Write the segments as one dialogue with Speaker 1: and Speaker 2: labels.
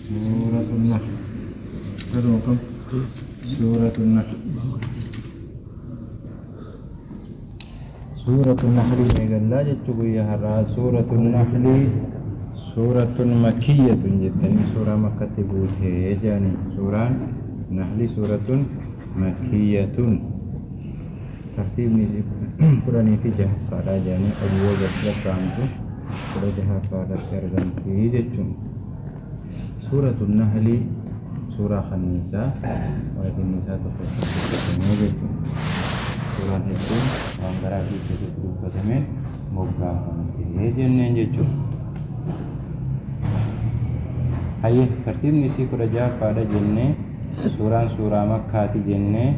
Speaker 1: سورة النحل. أدوكم سورة النحل. سورة النحل ميغلا جتشو يا هرا سورة النحل سورة مكية جتني سورة مكة بوته جاني سورة النحل سورة مكية ترتيب نجيب قرآن في جهة فارا جاني أبو جسد فانتو قرآن جهة فارا كرغم في جتشو سورة النحل سورة النساء وهذه النساء تفصل جتشو سورة itu angkara itu berikutnya moga ini jenis jecu. Ayah tertib nisi kerja pada jenis surah Makkah ti jenis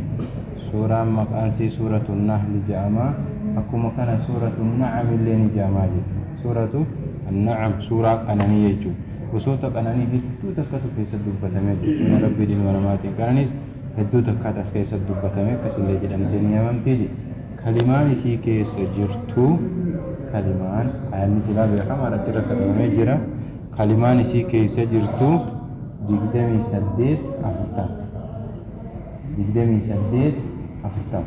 Speaker 1: surah Makkah si suratul Nahl jama aku makan suratul Na'am ini jama je suratul Na'am surah kanani jecu. Usota kanani itu terkait kisah dubbatame ini Rabbi di mana-mana kanis hedduu takkaat as keessa dubbatame akkasillee jedhamtee ni himamti. Kalimaan isii keessa jirtu kalimaan ayanni silaa beekamaadha achirra qabamee jira. Kalimaan isii keessa jirtu 28 40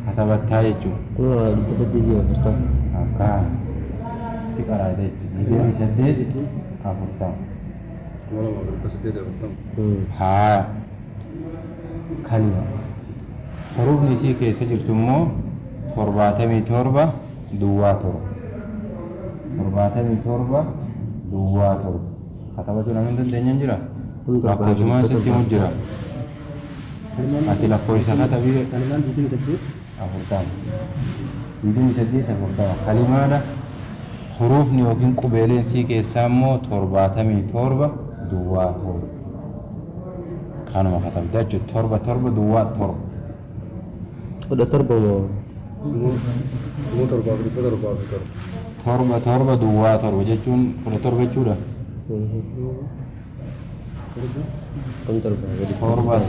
Speaker 1: katabattaa jechuudha. Akkaan itti qaraate jechuudha 28 40 haa kalima hurufni isii keessa jirtu immoo 77 duwwaa torba katabachuu namni dandeenyaan jira lakkoofsumaan sitti himu jira ati lakkoofsa katabii 28 kalimaadha hurufni yookiin qubeeleen isii keessaa immoo 77 duwwaa torba kanuma katabdee jechuudha torba duwwaa torba.
Speaker 2: Udah torba yoo.
Speaker 1: Torba duwwaa torba jechuun 14 jechuudha.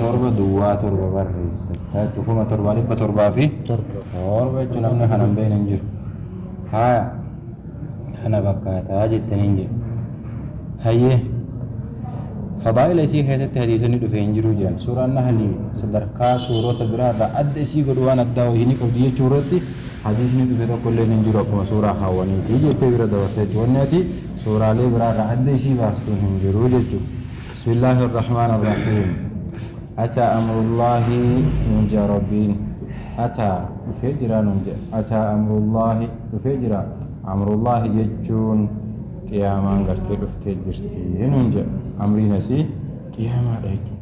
Speaker 1: Torba duwwaa torba barreessa. Jechuun torbaa fi torba jechuun namni kana hin beekne hin jiru. Haa kana bakkaataa jettanii jiru. Hayyee. فضائل إسي حيث التحديثني دفعين جرو جان سورة النحل صدركا سورة برا رأد إسي قدوان الدعوة هني قبضية شورتي حديثني دفعين كل ننجر أقوم سورة خواني تيجي تبرا دوستي جونيتي سورة لي برا رأد إسي باستون هنجرو جتو بسم الله الرحمن الرحيم أتى أمر الله ننجى ربين أتى فجرا ننجى أتى أمر الله فجرا أمر الله جتون قيامان قرتي رفتي جرتي ننجى أمري نسي قياما رأيتو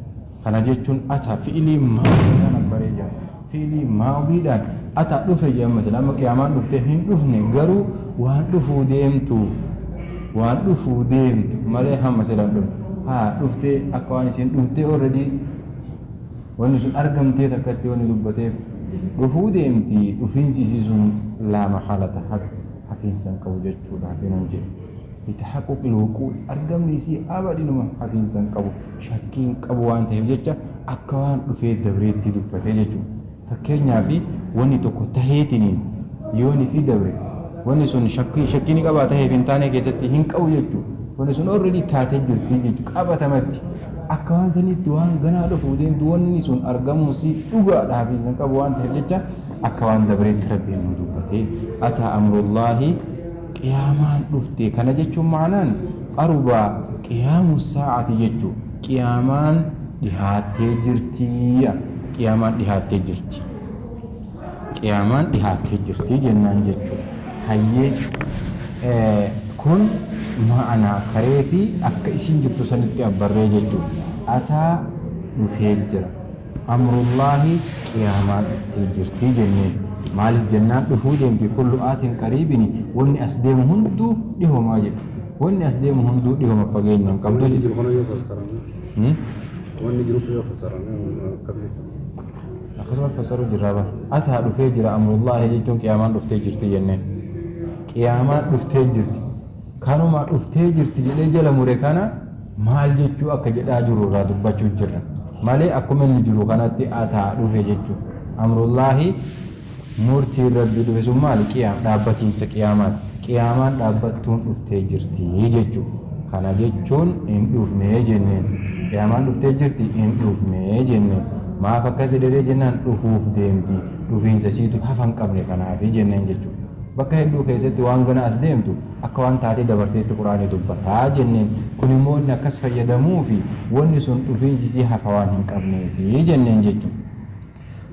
Speaker 1: كان جيتشون أتا فعلي ماضي دان بريجا فعلي ماضي دان أتا دفع جام مثلا أما قياما دفتهين دفني قرو وان دفو ديمتو مالي هم مثلا دم ها دفتي أكوانيسين دفتي already ونسون أرقمتي تكتي ونسبتي دفو ديمتي دفين سيسون لا محالة حفين سنكو جيتشو حفين نجي لتحقق الوقوع أرقم نسي أبدا ما حفيظا قبو شاكين قبو وان تهججة أكوان رفيد دبريد تدو بفججو فكرنا في واني توكو تهيتنين يوني في دبريد واني سون شاكيني قبا تهيفين تاني كيستي هين قبو ججو واني سون already تاتي جرتي ججو قبا تمتي أكوان زني دوان غنا رفودين دواني سون أرقم نسي أغا حفيظا قبو وان تهججة أكوان دبريد ربين مدوبتي أتى أمر الله قيامان دفتي كان جچو معنان قربا قيام الساعة جچو قيامان دهاتي جرتي جنان جچو هي كن معنا كريفي اك اسين جبتو سنتي ابري جچو اتا نفجر امر الله قيامان دفتي جرتي جنان مالك جنان دفودين في كل آت قريبني وني أسدم هندو ديهو ماجب وني أسدم هندو ديهو مفاجين من قبل
Speaker 3: يجرو خنا يفسرنا وني يجرو يفسرنا قبل
Speaker 1: أقسم فسروا جرابة أتى دفجر أمر الله يجون قيامان دفتجرتي جنان قيامان دفتجرتي كانوا ما دفتجرتي جل مريكانا مال جتشو أكجدا جرو رادو بچو جرا مالي أكمل جرو كانت أتى دفجرتو أمر الله murtii rabbii dhufe sun maali qiyaam dhaabbatiinsa qiyaamaan dhaabbattuun dhuftee jirti jechuudha kana jechuun hin dhufnee jenneen qiyaamaan dhuftee jirti hin dhufnee jenneen maaf akkas jedhee jennaan dhufuuf deemti dhufiinsa isiitu hafan qabne kanaaf jenneen jechuudha bakka hedduu keessatti waan gana as deemtu akka waan taatee dabarteetti quraanii dubbataa jenneen kun immoo inni akkas fayyadamuu fi wanni sun dhufiinsi isii hafa waan hin qabneefi jenneen jechuudha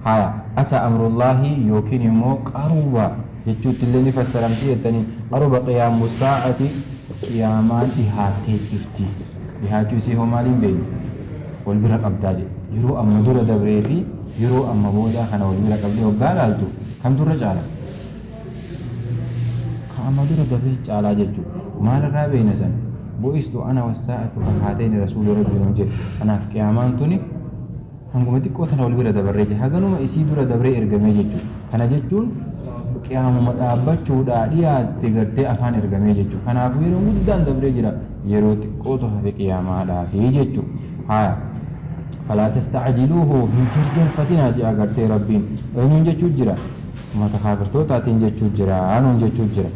Speaker 1: haya ata amrullaahi yookiin immoo qaruuba jechuutti illee ni fassaramti jettanii qaruuba qiyaamu saa'ati qiyaamaan dhihaattee jirti dhihaachuu isii hoo maaliin beeynu wal bira qabdaa jedhe yeroo amma dura dabree fi yeroo amma booda kana wal bira qabdee waggaa laaltu kam dura caala ka amma dura dabree caalaa jechuudha maalirraa beeyna san bu'istu ana wassaa'atu kan haateeni rasuulii rabbiin jedhe kanaaf qiyaamaan tuni hanguma xiqqoo tana wal bira dabarree jira haganuma isii dura dabree ergamee jechuudha kana jechuun qiyaamuma dhaabbachuudhaa dhiyaatte gartee afaan ergamee jechuudha kanaafuu yeroo guddaan dabree jira yeroo xiqqootu hafe qiyaamaadhaafi jechuudha haya falaa tastacjiluuhu hin jarjarfatinaa jedha gartee rabbiin eenyuun jechuu jira mata kaafirtootaatiin jechuu jira anuun jechuu jira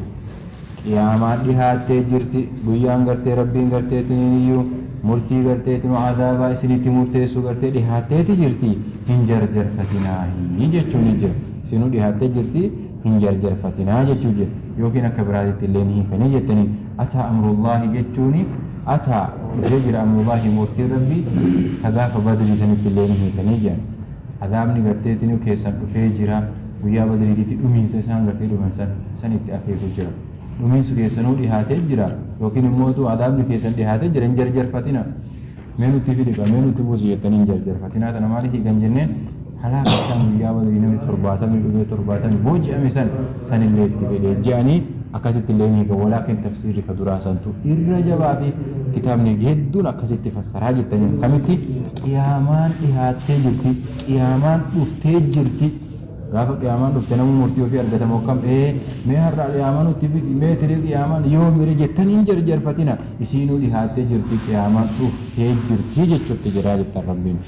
Speaker 1: qiyaamaan dhihaattee jirti guyyaan gartee rabbiin garteetiin iyyuu murtii garteetiin cadaabaa isinitti murteessu gartee dhihaatteeti jirti hin jarjarfatinaahi jechuun jira isinuu dhihaattee jirti hin jarjarfatinaa jechuu jira yookiin akka biraatitti illee ni hiikanii jettanii ataa amrullaahi jechuuni ataa dhufee jira amrullaahi murtii rabbii tagaafa badrii sanitti illee ni hiikanii jiran adaabni garteetiin keessan dhufee jira guyyaa badriititti dhumiinsa isaan gartee dhuman sanitti akeeku jira dhumiinsu keessanuu dhihaatee jira yookiin immoo adaabni keessan dhihaatee jira hin jarjarfatina mee nutti fidika mee nutti buusi jettanii hin jarjarfatinaa tana maaliif hiikan jenneen halaaka isaan guyyaa badrii namni 70 dhufee 70 booji'ame sanillee itti fedhee je'anii akkasitti illee hiikan walaakin tafsiirri ka duraa santu irra jabaa fi kitaabni hedduun akkasitti fassaraa jettanii kamitti qiyaamaan dhihaattee jirti qiyaamaan dhuftee jirti gaafa qiyaamaan dhufte namuu murtii ofii argatamu akkam mee har'a qiyaamaan nutti fidi mee tirii qiyaamaan yoo mire jettanii hin jarjarfatina isiinuu dhihaattee jirti qiyaamaan dhuftee jirti jechuutti jiraa jettan rabbiin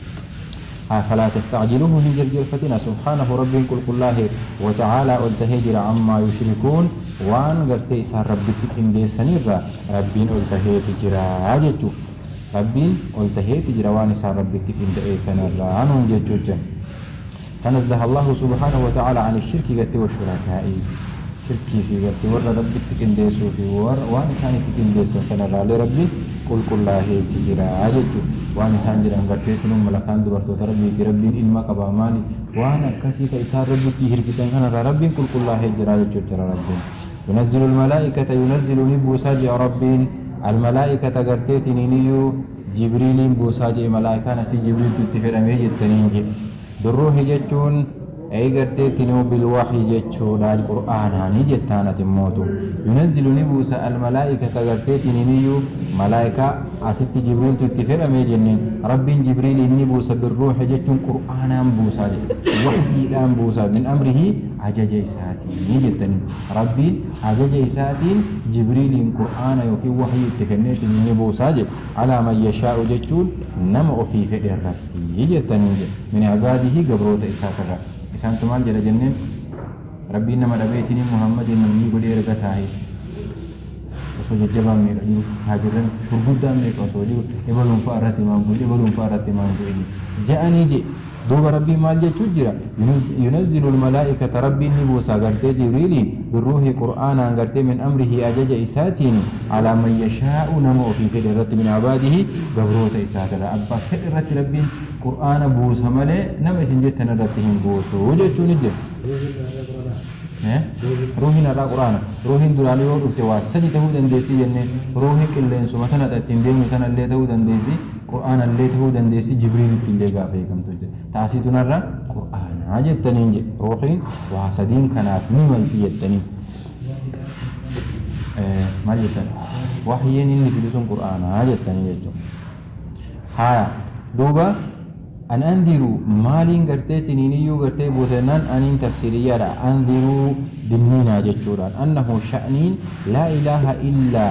Speaker 1: فلا تستعجلوه من جرجرفتنا سبحانه رب قل الله وتعالى التهجر عما يشركون وان قرتي إسان ربك إندي سنيرا ربين التهي تجرى جتو ربين التهي تجرى وان إسان ربك إندي سنيرا عنهم جتو تنزه الله سبحانه وتعالى عن الشرك قرتي والشركاء شركي في قرتي ور ربك إندي سوفي وان إسان إندي سنيرا لربي قل الله تجرى جتو waan isaan jedhan gartee kunum malakaan dubartoota rabbii fi rabbiin ilma qaba maali waan akkasii ka isaan rabbitti hirkisan kanarraa rabbiin qulqullaa'ee jira jechuudha jira rabbiin yunazzilu almalaa'ikata yunazzilu ni buusaa jee rabbiin almalaa'ikata gartee tiniiniyyuu jibriiliin buusaa jee malaa'ikaan asii jibriiltu itti fedhamee jettaniin jee durruuhi jechuun ay gartee tinuu bilwaxyi jechuudha qur'aanaanii jettaanati mootu yunazzilu ni buusa almalaa'ikata gartee tiniiniyyuu malaa'ikaa asitti jibriiltu itti fedhamee jenneen rabbiin jibriil inni buusa birruuhi jechuun qur'aanaan buusaa waxyiidhaan buusaa min amrihi ajaja isaatiin jettanii rabbiin ajaja isaatiin jibriiliin qur'aana yookiin waxyii itti kenneetiin inni buusaa jedhe alaa man yashaa'u jechuun nama ofii fedhe irratti jettanii jedhe min ibaadihi gabroota isaatirra isaantu maal jedha jenneen rabbiin nama dhabeetiin muhammadin namni godhee erga taa'e osoo jajjabaan meeqa jiru haajiran gurguddaan meeqa osoo jiru ebaluun fa'a irratti imaan bu'e ebaluun fa'a irratti imaan bu'e ja'anii je دوب ربي مال جتشو جرا ينزل الملائكة ربي نبوسا قرتي جبريل بالروح قرآنا قرتي من أمره أجج إساتين على من يشاء نمو في فدرة من عباده قبروت إسات أبا فدرة ربي قرآن بوسا ملي نم سنجتنا رتهم بوسو وجتشو نجر روحنا را قرآن روحين دلالي ورد تواسني تهود انديسي جنة روحي كلين سمتنا تتندين متنا اللي تهود انديسي قرآن اللي تهود انديسي جبريل اللي قافيكم تجد تاسيتنا را قرآن عجد تنينج روحين وحسدين كانت نملتي التنين ما جدتن وحيين اللي في لسون قرآن عجد تنينج ها دوبا أن أنذروا مالين قرتي تنينيو قرتي بوسنان أنين تفسيريا أنذروا دنينا جتشوران أنه شأنين لا إله إلا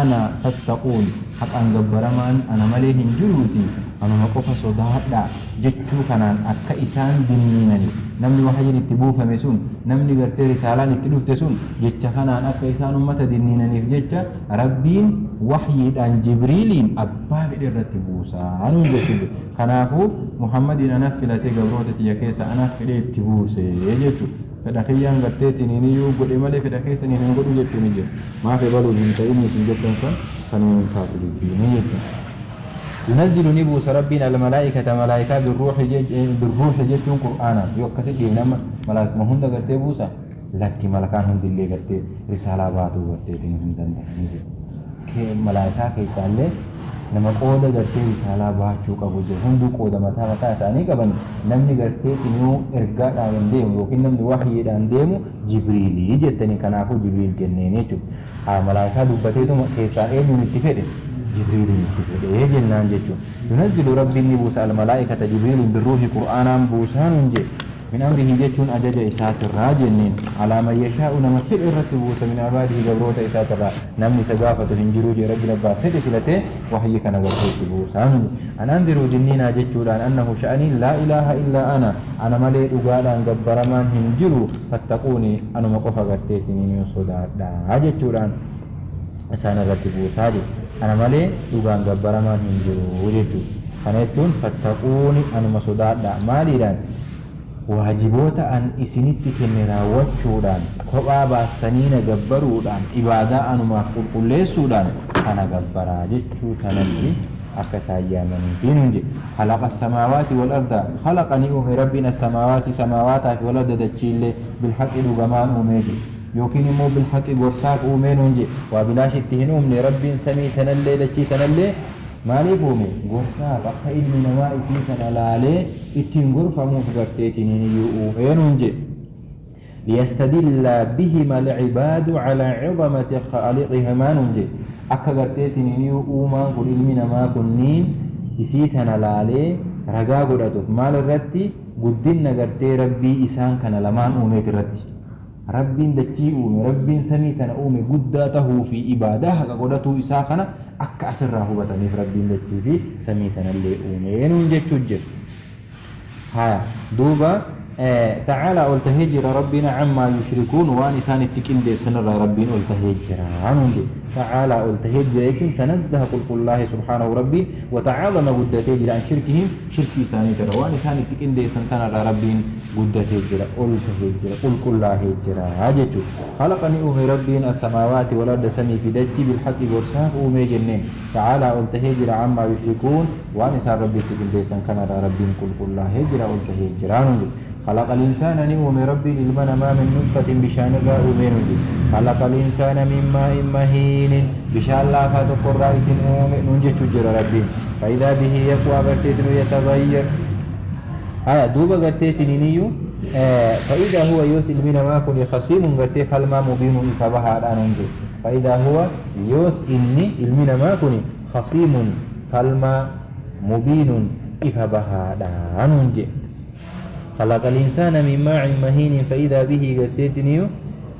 Speaker 1: أنا فاتقون حق أن قبرمان أنا مليهن جلوتي أنا مقف صدادا جتشو كانان أكا إسان دنينني نمني وحيين اتبوفا مسون نمني قرتي رسالان اتلوف تسون جتشا كانان أكا إسان أمتا دنينني في جتشا ربين وحيدان جبريل أبا بدر تبوسا أنو جتشو كنافو محمد أنا فلاتي قبروتة يكيس أنا فلات تبوسي يجتشو فدخيان قرتيتي نينيو قل إمالي فدخيس نينيو قل جتشو نجي ما في بالو من تأيني سنجبتن سن فنين كافلي نيجتشو ينزل نبوس ربنا الملائكة ملائكة بالروح جتشون قرآنا يوكسي دينما ملائكة مهند قرتي بوسا لكن ملكان هند اللي قرتي رسالة باتو قرتي دين هندن ملائكة كيسالة nama qooda gartee risaalaa baachuu qabu jiru hunduu qooda mataa isaanii qaban namni gartee tinuu ergaadhaan deemu yookiin namni wahyiidhaan deemu jibriilii jettanii kanaafuu jibriil jenneen jechuudha malaayikaa dubbateetuma keessaa eenyuun itti fedhe jibriiliin itti fedhe jennaan jechuudha yunazzilu rabbiin ni buusa almalaa'ikata jibriiliin birruuhi qur'aanaan buusaan hunje من أمره جتون أجج إسات الراجنين على من يشاء نما في الرتبوس من عباده جبروت إسات الرا نمني سقافة هنجرو جي رب ربا فد فلته وحي كان جبروت أنا أنذر جنين جتون أنه شأني لا إله إلا أنا ملئ أقالا جبر من هنجرو فاتقوني أنا مقفى قرتيتني يصدا جتون أسانا الرتبوس هذه أنا ملئ أقالا جبر من هنجرو جتون فنتون فاتقوني أنا مصدا مالي waajiboota an isinitti kenne raawwachuudhaan kophaa baastanii gabbaruudhaan ibaadaa anumaaf qulqulleessuudhaan kana gabbaraa jechuu kanatti akka isaan yaamaniifiin hunde khalaqa samaawaati wal arda khalaqanii uume rabbiin as-samaawaati samaawataa fi wal arda dachiillee bilhaqi dhugamaan uumeeti yookiin immoo bilhaqi gorsaaf uumeen hunde waa bilaashitti hin uumne rabbiin samii tanallee dachii tanallee maaliif uume gorsaaf akka ilmi namaa isii kana laalee ittiin gorfamuuf garteetiin iyyuu uumeen hunje liyastadilla bihima alcibaadu calaa cidamati khaaliqihima hunje akka garteetiin iyyuu uumaan kun ilmi namaa kunniin isii kana laalee ragaa godhatuuf maal irratti guddinna gartee rabbii isaan kana lamaan uumeet irratti rabbiin dachii uume rabbiin samii kana uume guddaa tahuu fi ibaadaa haqa godhatuu isaa kana akka asirraa hubataniif rabbiin dachii fi samii kanallee uumeenuun jechuu jiru haya duuba تعالى والتهجر ربنا عما يشركون وان إسان التكين سنرى ربنا والتهجر عنهم تعالى والتهجر لكن تنزه قل الله سبحانه ربي وتعاظم قد تهجر عن شركهم شرك إساني ترى وان إسان التكين سنرى ربنا قد تهجر قل تهجر قل كل الله هجر هاجت خلقني أمي ربنا السماوات والأرض سمي في دجي بالحق ورساه أمي جنين تعالى والتهجر عما يشركون وان إسان ربي التكين سنرى ربنا قل كل الله هجر قل تهجر عنهم خلق الإنسان نئوم ربي للمن ما من نطفة بشان الله أمين خلق الإنسان من ماء مهين بشان الله فاتق الرئيس أمين ننجي تجر ربي فإذا به يقوى قرتيتن يتغير دوبا قرتيتن نيو فإذا هو يوسل من ما كن خصيم قرتي فالما مبين فبها الآن ننجي فإذا هو يوسل من ما كن خصيم فالما مبين فبها الآن ننجي خلق الإنسان من ماء مهين فإذا به قتتني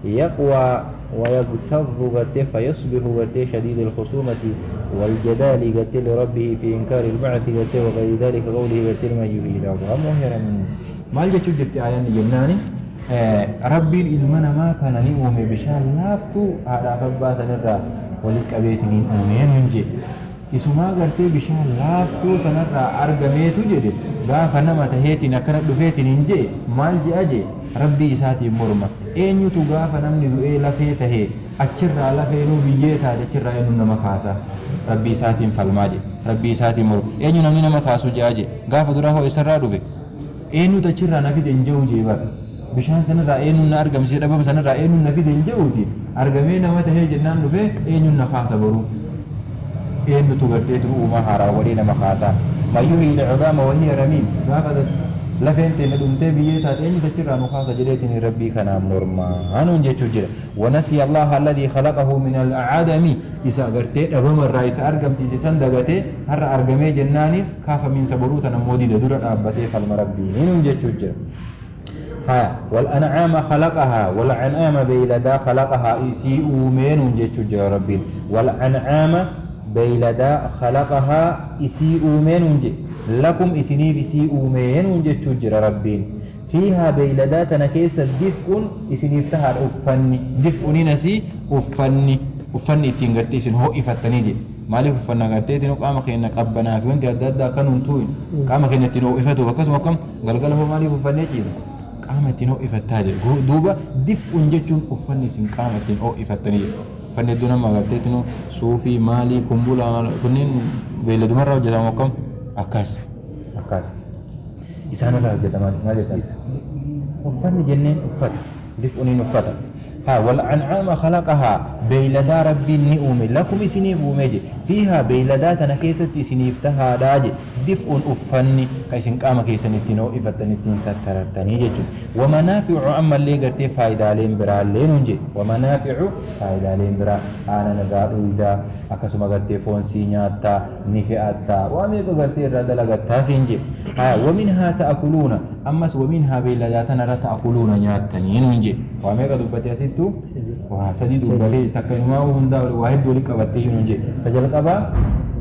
Speaker 1: يقوى ويغتر قتت فيصبح قتت شديد الخصومة والجدال قتت لربه في إنكار البعث قتت وغير ذلك قوله قتت ما يبيه العظام مهرا منه ما الجتشو جفت آيان جناني ربي إلمنا ما كان نئوم بشان لافتو على فبات نرى ولك أبيتني أمين منجي isumaa gartee bishaan laaftuu kanarraa argameetu jedhe gaafa nama taheetiin akkana dhufeetiin hin jee maal je'a jee rabbii isaatiin morma eenyutu gaafa namni du'ee lafee tahee achirraa lafeenuu biyyee taate achirraa eenyu nama kaasa rabbii isaatiin falmaa je rabbii isaatiin morma eenyu namni nama kaasu je'a je gaafa dura hoo isarraa dhufe eenyutu achirraa na fide hin je'u jee bara bishaan sanarraa eenyuun na argamsee dhabama sanarraa eenyuun na fide hin je'uuti argamee nama tahee jennaan dhufe eenyuun na kaasa boruu إن تقدر أمها راولين مخاسا ما يهي العظام وهي رميم فأخذت لفين تندمت بيتا إن تشرع مخاسا جليتني ربي كان مرما هنون جيتو جل ونسي الله الذي خلقه من العدم إذا قرتي أبم الرئيس أرقم تيسي سندقتي هر أرقمي جناني خاف من سبروتا نمودي دورة أبتي فالمربي هنون جيتو جل والأنعام خلقها والأنعام بيلدا خلقها إسي أومين جيتو جل ربي والأنعام بيلدا خلقها إسي أومين لكم إسني بسي أومين جتشجر ربين فيها بيلدات نكيس الدفء إسني افتهر أفني دفء نسي أفني uffanni ittiin gartee isin ho'ifattanii je maaliif uffanna gartee ittiin qaama keenya qabbanaa fi wanti adda addaa kan huntuun qaama keenya ittiin ho'ifatuuf akkasuma akkam galgala hoo maaliif uffannee ciisa qaama ittiin ho'ifattaa je duuba dif'uun jechuun uffanni isin qaama ittiin ho'ifattanii je uffanni hedduu nama gartee ittiin suufii maalii kumbula kunniin beelladumarraa hojjetamu akkam akkas isaan irraa hojjetaman maal jedhan uffanni jenneen uffata dif'uuniin uffata والأنعام خلقها بيلدا ربي نؤمي لكم سنيف وميجي فيها بيلدا تنكيست سنيف تهاداج دفء أفني كيسن قام كيسن التنو إفتن التن سترتني جيجو ومنافع أما اللي قرتي فايدة لين برا لينونجي ومنافع فايدة لين برا أنا نقارو إذا أكسما قرتي فون سينياتا نفئاتا واميكو قرتي الرد لقتا سينجي ومنها تأكلون أمس ومنها بيلدا تنرى تأكلون نياتني نونجي واميكو دبتي أسيتو وحسدي دبتي تكيما وهندا واحد دولي قبتي نونجي فجل قبا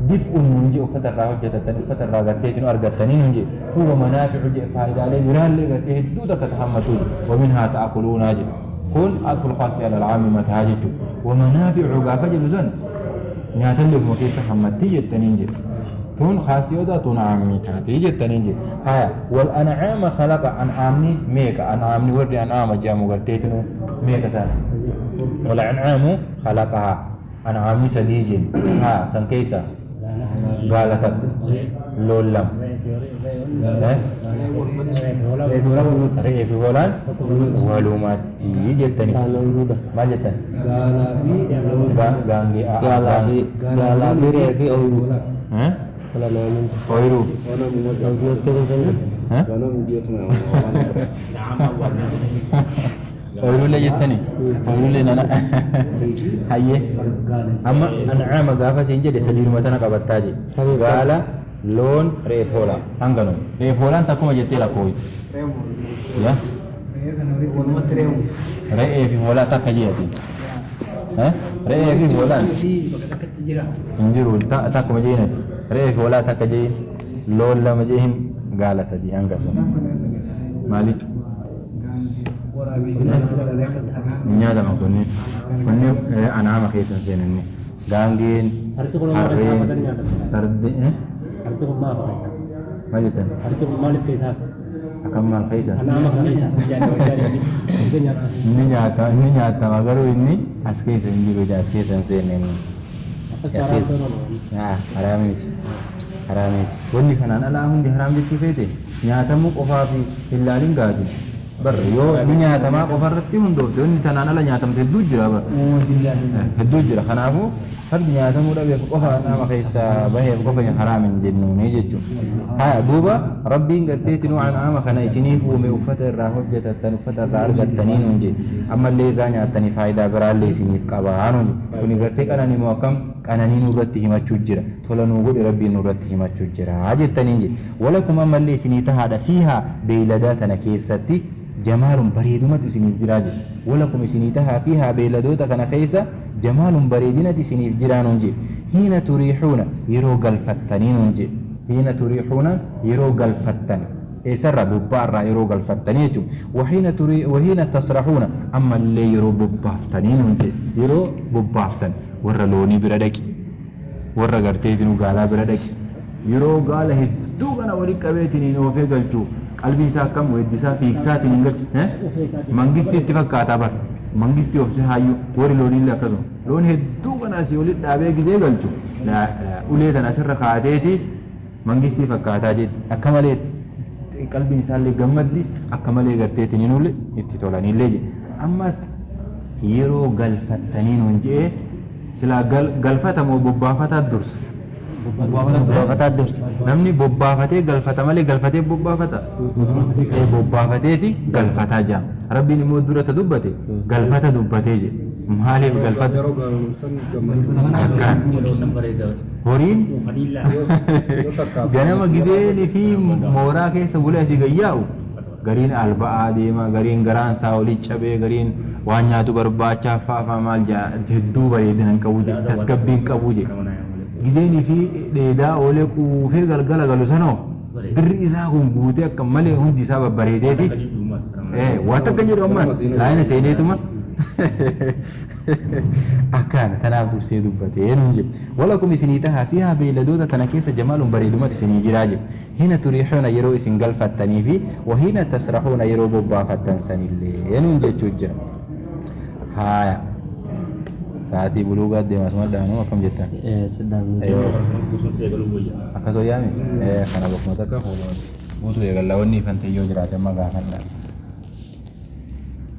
Speaker 1: دفء نونجي وفتر راهو جتتني فتر راهو قرتي أرغتني نونجي هو منافع جي فايدة لي بران لي قرتي هدودة تتحمتو ومنها تأكلون جي كل أطف الخاص على العام متهاجتو ومنافع قافة جلوزن نياتلق مكيسة حمتي جتنين جي تون خاصيودا تون عامي تاتي جتنين جي والأنعام خلق أنعامني ميكا أنعامني ورد أنعام جامو قرتيتنو ميكا سان والأنعام خلقها أنعامني سديجين سنكيسة غالتك لولم رئي في فولان ولوماتي جتني ما جتن غالابي رئي في أولو Oiru. Oiru le jettani. Oiru le nana. Hayye. Amma an'ama gaafa siin jedhe sadiiruma tana qabattaa je. Gaala, loon, reefoola. Hanganu. Reefoolaan takkuma jettee lakkooyi. Ya. Re'ee fi hoolaa takka jeeti. Re'ee fi hoolaan. Injiru takkuma jeenati. Re'ee fi hoolaa takka jee loon lama jeehin gaala sadii hanga sun maaliif nyaatama kunniin anaama keessan seenanni gaangeen harreen fardeen maal jettan akkam maal keessa inni nyaatama garuu inni as keessa hin jiru as keessa hin seenneen haraamiti wanni kanaan alaa hundi haraam jechuu feete nyaatamuu qofaa fi hillaalin gaati barre yoo ni nyaatamaa qofa irratti hundoofte wanni kanaan ala nyaatamte hedduu jira hedduu jira kanaafuu fardi nyaatamuu dhabeef qofa nama keessa baheef qofa haraamin jennuuni jechuudha duuba rabbiin garteetti nu an'aama kana isiniif uume uffata irraa hojjetattan uffata irraa argattanii nuun je ammallee irraa nyaattanii faayidaa biraallee isiniif qabaa nuun kuni gartee qananii moo akkam qananii nurratti himachuu jira tola nuu godhe rabbiin nurratti himachuu jira jettanii je walakum ammallee isinii tahaadha fiihaa beeyladaa tana keessatti jamaalun bareedumatu isiniif jiraa je walakum isinii tahaa fiihaa beeyladoota kana keessa jamaalun bareedinati isiniif jiraa nuun je hiina turiixuuna yeroo galfattanii nuun je hiina turiixuuna yeroo galfattan eessarra bobbaarraa yeroo galfattanii jechuudha wahiina tasraxuuna ammallee yeroo bobbaaftanii nuun je yeroo bobbaaftan warra loonii bira dhaqi warra garteetinu gaalaa bira dhaqi yeroo gaala hedduu kana wali qabeetiniin oofee galchuu qalbii isaa akkam weeddisaa fiiksaatiin hin galchu mangisti itti fakkaataa bar mangisti ofse hayyuu warri looniillee akkasuma loon hedduu kana asii walitti dhaabee gizee galchu ulee tana asirra kaateeti mangistii fakkaataa jetti akka malee qalbiin isaallee gammaddi akka malee garteetiniin ulle itti tolaniillee jedhe ammas yeroo galfattanii nuun jedhee silaa galfatamoo bobbaafataa dursa bobbaafataa dursa namni bobbaafatee galfata malee galfatee bobbaafata bobbaafateeti galfataa jaa rabbiin immoo dura ta dubbate galfata dubbatee jedhe maaliif galfata horiin ganama gideenii fi mooraa keessa bulee asii gayyaa'u gariin alba'aa deema gariin garaan isaa olii cabee gariin waan nyaatu barbaacha fa'aa maal jaa hedduu bareedina qabu je tasgabbiin qabu je gideenii fi dheedaa oolee quufee galgala galu sanoo birri isaa kun guutee akka malee hundi isaa babbareedeeti waan takka jedhu ammas laayina seeneetuma أكان تنافر سيد بتين ولكم سنيتها فيها بيلدوتا تنكيس جمال بريدومة سنيجراج هنا تريحون يرو سنجل فتنيفي وهنا تسرحون يرو ببا فتنسن اللي ينجي تجر هايا ساعتي بلوغات دي مسمى دانو كم جتا
Speaker 2: sedang
Speaker 1: أيوه
Speaker 3: Kusut ya kalau boya.
Speaker 1: أكاسو يامي خنا بكمتك هولون موتو يغلوني فانتيو جراتي مغا خنا